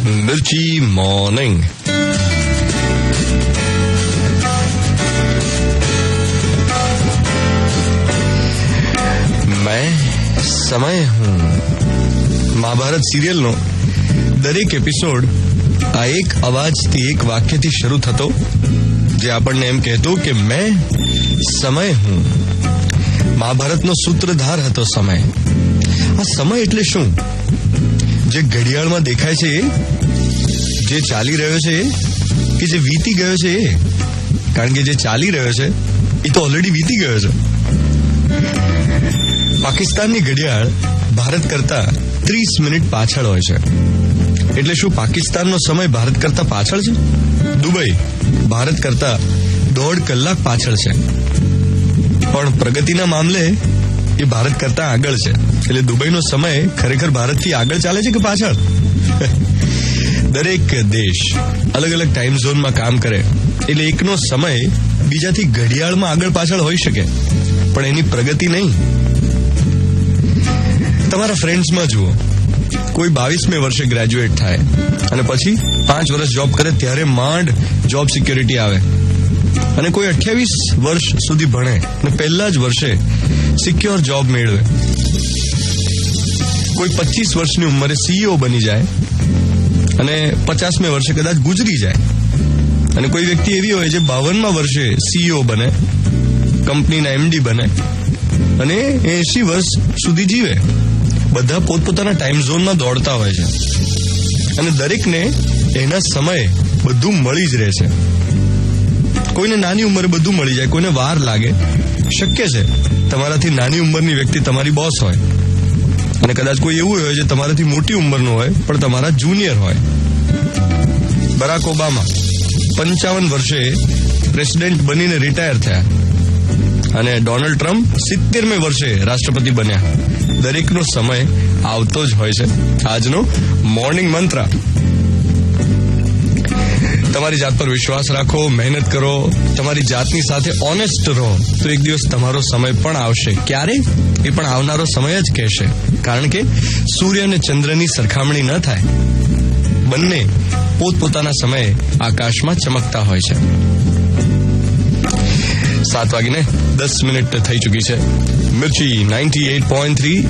मिर्ची मॉर्निंग। मैं समय हूं। મહાભારત સિરિયલનો દરેક એપિસોડ આ એક અવાજથી, એક વાક્યથી શરૂ થતો, જે આપણને એમ કહેતો કે મેં સમય હું। મહાભારતનો સૂત્રધાર હતો સમય। આ સમય એટલે શું? જે ઘડિયાળમાં દેખાય છે, જે ચાલી રહ્યો છે, કે જે વીતી ગયો છે? કારણ કે જે ચાલી રહ્યો છે એ તો ઓલરેડી વીતી ગયો છે। પાકિસ્તાનની ઘડિયાળ ભારત કરતા 30 મિનિટ પાછળ હોય છે। એટલે શું પાકિસ્તાનનો સમય ભારત કરતા પાછળ છે? દુબઈ ભારત કરતા 1.5 કલાક પાછળ છે, પણ પ્રગતિના મામલે એ ભારત કરતા આગળ છે। એટલે દુબઈનો સમય ખરેખર ભારતથી આગળ ચાલે છે કે પાછળ? દરેક દેશ અલગ અલગ ટાઈમ ઝોનમાં કામ કરે, એટલે એકનો સમય બીજાથી ઘડિયાળમાં આગળ પાછળ હોઈ શકે, પણ એની પ્રગતિ નહીં। તમારા ફ્રેન્ડ્સમાં જુઓ, કોઈ 22મે વર્ષે ગ્રેજ્યુએટ થાય અને પછી 5 વર્ષ જોબ કરે ત્યારે માંડ જોબ સિક્યોરિટી આવે, અને કોઈ 28 વર્ષ સુધી ભણે અને પહેલા જ વર્ષે સિક્યોર જોબ મેળવે। કોઈ 25 વર્ષની ઉંમરે CEO બની જાય અને 50મે વર્ષે કદાચ ગુજરી જાય, અને કોઈ વ્યક્તિ એવી હોય જે 52મા વર્ષે CEO બને, કંપનીના MD બને અને 80 વર્ષ સુધી જીવે। બધા પોતપોતાના ટાઈમ ઝોનમાં દોડતા હોય છે, અને દરેકને એના સમયે બધું મળી જ રહે છે। કોઈને નાની ઉંમરે બધું મળી જાય, કોઈને વાર લાગે। શક્ય છે તમારાથી નાની ઉંમરની વ્યક્તિ તમારી બોસ હોય, અને કદાચ કોઈ એવું હોય જે તમારાથી મોટી ઉંમરનું હોય પણ તમારા જુનિયર હોય। બરાક ઓબામા 55 વર્ષે પ્રેસિડેન્ટ બનીને રિટાયર થયા, અને ડોનાલ્ડ ટ્રમ્પ 70મે વર્ષે રાષ્ટ્રપતિ બન્યા। દરેકનો સમય આવતો જ હોય છે। આજનો મોર્નિંગ મંત્ર: તમારી જાત પર વિશ્વાસ રાખો, મહેનત કરો, તમારી જાતની સાથે ઓનેસ્ટ રહો, તો એક દિવસ તમારો સમય પણ આવશે। ક્યારે? એ પણ આવનારો સમય જ કહેશે, કારણ કે સૂર્ય અને ચંદ્રની સરખામણી ન થાય। બંને પોતપોતાના સમયે આકાશમાં ચમકતા હોય છે। 7:10 થઈ ચૂકી છે। મિર્ચી 98.3